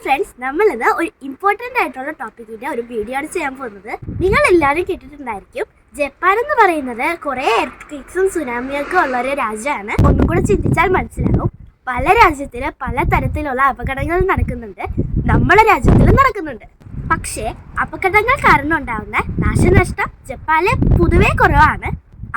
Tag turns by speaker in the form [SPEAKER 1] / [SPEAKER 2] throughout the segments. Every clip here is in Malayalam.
[SPEAKER 1] ഫ്രണ്ട്സ്, നമ്മളിന്ന് ഒരു ഇമ്പോർട്ടൻ്റ് ആയിട്ടുള്ള ടോപ്പിക്കിൻ്റെ ഒരു വീഡിയോ ആണ് ചെയ്യാൻ പോകുന്നത്. നിങ്ങൾ എല്ലാവരും കേട്ടിട്ടുണ്ടായിരിക്കും, ജപ്പാൻ എന്ന് പറയുന്നത് കുറേ എർത്ത് സുനാമിയൊക്കെ ഉള്ള ഒരു രാജ്യമാണ്. ഒന്നും കൂടെ ചിന്തിച്ചാൽ മനസ്സിലാവും, പല രാജ്യത്തിൽ പല തരത്തിലുള്ള അപകടങ്ങൾ നടക്കുന്നുണ്ട്, നമ്മുടെ രാജ്യത്തിലും നടക്കുന്നുണ്ട്. പക്ഷേ അപകടങ്ങൾ കാരണം ഉണ്ടാകുന്ന നാശനഷ്ടം ജപ്പാനിൽ പൊതുവേ കുറവാണ്.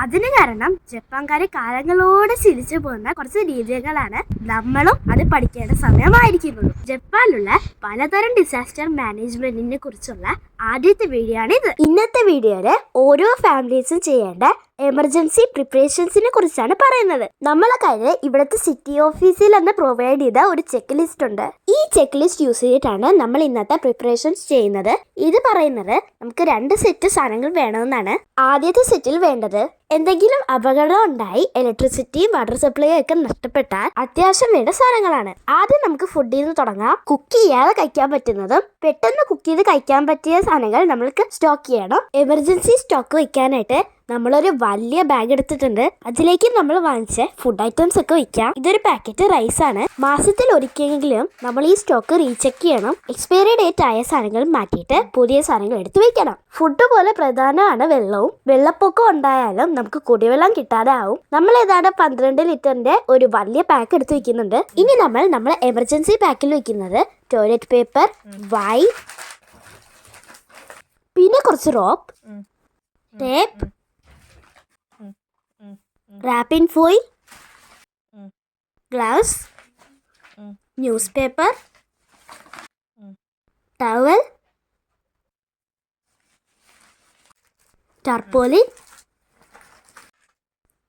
[SPEAKER 1] അതിന് കാരണം ജപ്പാൻകാരെ കാലങ്ങളോട് ശീലിച്ചു പോകുന്ന കുറച്ച് രീതികളാണ്. നമ്മളും അത് പഠിക്കേണ്ട സമയമായിരിക്കുന്നുള്ളൂ. ജപ്പാനിലുള്ള പലതരം ഡിസാസ്റ്റർ മാനേജ്മെന്റിനെ കുറിച്ചുള്ള ആദ്യത്തെ വീഡിയോ ആണ് ഇത്. ഇന്നത്തെ വീഡിയോയില് ഓരോ ഫാമിലീസും ചെയ്യേണ്ട എമർജൻസി പ്രിപ്പറേഷൻസിനെ കുറിച്ചാണ് പറയുന്നത്. നമ്മളെ കയ്യിൽ ഇവിടുത്തെ സിറ്റി ഓഫീസിൽ നിന്ന് പ്രൊവൈഡ് ചെയ്ത ഒരു ചെക്ക് ലിസ്റ്റ് ഉണ്ട്. ഈ ചെക്ക് ലിസ്റ്റ് യൂസ് ചെയ്തിട്ടാണ് നമ്മൾ ഇന്നത്തെ പ്രിപ്പറേഷൻസ് ചെയ്യുന്നത്. ഇത് പറയുന്നത് നമുക്ക് 2 സെറ്റ് സാധനങ്ങൾ വേണമെന്നാണ്. ആദ്യത്തെ സെറ്റിൽ വേണ്ടത് എന്തെങ്കിലും അപകടം ഉണ്ടായി ഇലക്ട്രിസിറ്റിയും വാട്ടർ സപ്ലൈയും ഒക്കെ നഷ്ടപ്പെട്ടാൽ അത്യാവശ്യം വേണ്ട സാധനങ്ങളാണ്. ആദ്യം നമുക്ക് ഫുഡിൽ നിന്ന് തുടങ്ങാം. കുക്ക് ചെയ്യാതെ കഴിക്കാൻ പറ്റുന്നതും പെട്ടെന്ന് കുക്ക് ചെയ്ത് കഴിക്കാൻ പറ്റിയ സാധനങ്ങൾ നമ്മൾക്ക് സ്റ്റോക്ക് ചെയ്യണം. എമർജൻസി സ്റ്റോക്ക് വയ്ക്കാനായിട്ട് നമ്മളൊരു വലിയ ബാഗ് എടുത്തിട്ടുണ്ട്. അതിലേക്ക് നമ്മൾ വാങ്ങിച്ച ഫുഡ് ഐറ്റംസ് ഒക്കെ വയ്ക്കാം. ഇതൊരു പാക്കറ്റ് റൈസ് ആണ്. മാസത്തിൽ ഒരിക്കലെങ്കിലും നമ്മൾ ഈ സ്റ്റോക്ക് റീചെക്ക് ചെയ്യണം. എക്സ്പയറി ഡേറ്റ് ആയ സാധനങ്ങൾ മാറ്റിയിട്ട് പുതിയ സാധനങ്ങൾ എടുത്ത് വെക്കണം. ഫുഡ് പോലെ പ്രധാനമാണ് വെള്ളവും. വെള്ളപ്പൊക്കം ഉണ്ടായാലും നമുക്ക് കുടിവെള്ളം കിട്ടാതെ ആവും. നമ്മൾ ഏതാണ്ട് 12 ലിറ്ററിന്റെ ഒരു വലിയ പാക്ക് എടുത്ത് വെക്കുന്നുണ്ട്. ഇനി നമ്മൾ എമർജൻസി പാക്കിൽ വെക്കുന്നത് ടോയ്ലറ്റ് പേപ്പർ, വൈപ്പ്, പിന്നെ കുറച്ച് rope, tape, wrapping foil, gloves, newspaper, towel, tarpaulin,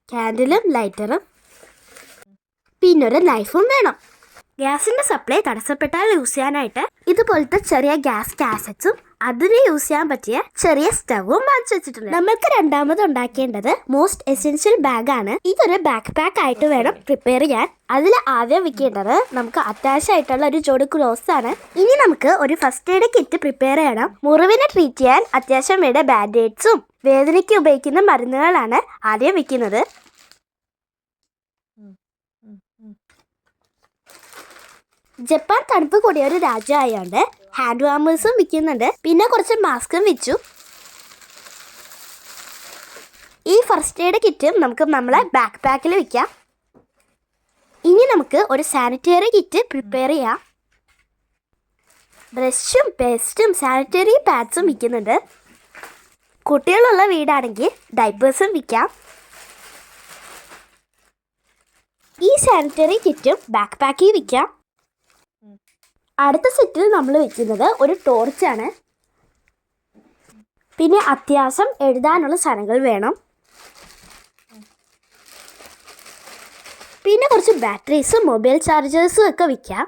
[SPEAKER 1] കാൻഡിലും ലൈറ്ററും, പിന്നൊരു നൈഫും വേണം. ഗ്യാസിന്റെ സപ്ലൈ തടസ്സപ്പെട്ടാൽ യൂസ് ചെയ്യാനായിട്ട് ഇതുപോലത്തെ ചെറിയ ഗ്യാസ് കാസറ്റ്സും അതിന് യൂസ് ചെയ്യാൻ പറ്റിയ ചെറിയ സ്റ്റവും വാങ്ങിച്ചു വെച്ചിട്ടുണ്ട്. നമ്മൾക്ക് രണ്ടാമത് ഉണ്ടാക്കേണ്ടത് മോസ്റ്റ് എസെൻഷ്യൽ ബാഗ് ആണ്. ഇതൊരു ബാക്ക് പാക്ക് ആയിട്ട് വേണം പ്രിപ്പയർ ചെയ്യാൻ. അതിൽ ആദ്യം വെക്കേണ്ടത് നമുക്ക് അത്യാവശ്യമായിട്ടുള്ള ഒരു ജോഡി ക്ലോത്ത്സ് ആണ്. ഇനി നമുക്ക് ഒരു ഫസ്റ്റ് എയ്ഡ് കിറ്റ് പ്രിപ്പയർ ചെയ്യണം. മുറിവിനെ ട്രീറ്റ് ചെയ്യാൻ അത്യാവശ്യം വേണ്ട ബാൻഡേഡ്സും വേദനയ്ക്ക് ഉപയോഗിക്കുന്ന മരുന്നുകളാണ് ആദ്യം വെക്കുന്നത്. ജപ്പാൻ തണുപ്പ് കൂടിയ ഒരു രാജ്യമായതുകൊണ്ട് ഹാൻഡ് വാമേഴ്സും വിൽക്കുന്നുണ്ട്. പിന്നെ കുറച്ച് മാസ്കും വെച്ചു. ഈ ഫസ്റ്റ് എയ്ഡ് കിറ്റും നമുക്ക് നമ്മളെ ബാക്ക് പാക്കിൽ വെക്കാം. ഇനി നമുക്ക് ഒരു സാനിറ്ററി കിറ്റ് പ്രിപ്പയർ ചെയ്യാം. ബ്രഷും പേസ്റ്റും സാനിറ്ററി പാഡ്സും വിൽക്കുന്നുണ്ട്. കുട്ടികളുള്ള വീടാണെങ്കിൽ ഡൈപ്പേഴ്സും വിൽക്കാം. ഈ സാനിറ്ററി കിറ്റും ബാക്ക് പാക്കിൽ വിൽക്കാം. അടുത്ത സെറ്റിൽ നമ്മൾ വെക്കുന്നത് ഒരു ടോർച്ചാണ്. പിന്നെ അത്യാവശ്യം എഴുതാനുള്ള സാധനങ്ങൾ വേണം. പിന്നെ കുറച്ച് ബാറ്ററീസും മൊബൈൽ ചാർജേഴ്സും ഒക്കെ വിൽക്കാം.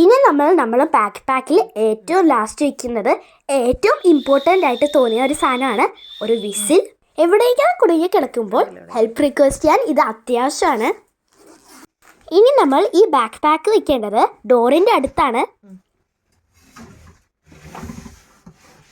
[SPEAKER 1] ഇനി നമ്മൾ ബാക്ക് പാക്കിൽ ഏറ്റവും ലാസ്റ്റ് വയ്ക്കുന്നത് ഏറ്റവും ഇമ്പോർട്ടൻ്റ് ആയിട്ട് തോന്നിയ ഒരു സാധനമാണ് ഒരു വിസിൽ. എവിടേക്കാണ് കുടുങ്ങി കിടക്കുമ്പോൾ ഹെൽപ്പ് റിക്വസ്റ്റ് ചെയ്യാൻ ഇത് അത്യാവശ്യമാണ്. ഇനി നമ്മൾ ഈ ബാക്ക് പാക്ക് വെക്കേണ്ടത് ഡോറിൻ്റെ അടുത്താണ്.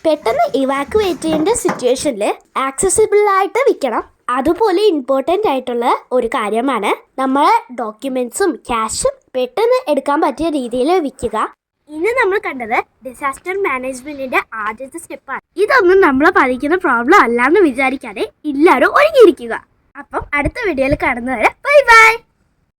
[SPEAKER 1] പെട്ടെന്ന് ഇവാക്യുവേറ്റ് ചെയ്യേണ്ട സിറ്റുവേഷനിൽ ആക്സസിബിൾ ആയിട്ട് വെക്കണം. അതുപോലെ ഇമ്പോർട്ടൻ്റ് ആയിട്ടുള്ള ഒരു കാര്യമാണ് നമ്മളെ ഡോക്യുമെൻറ്റ്സും ക്യാഷും പെട്ടെന്ന് എടുക്കാൻ പറ്റിയ രീതിയിൽ വെക്കുക. ഇന്ന് നമ്മൾ കണ്ടത് ഡിസാസ്റ്റർ മാനേജ്മെന്റിന്റെ ആദ്യത്തെ സ്റ്റെപ്പാണ്. ഇതൊന്നും നമ്മളെ ബാധിക്കുന്ന പ്രോബ്ലം അല്ലാന്ന് വിചാരിക്കാതെ എല്ലാവരും ഒരുങ്ങിയിരിക്കുക. അപ്പം അടുത്ത വീഡിയോയിൽ കാണുന്നവരെ ബൈ ബൈ.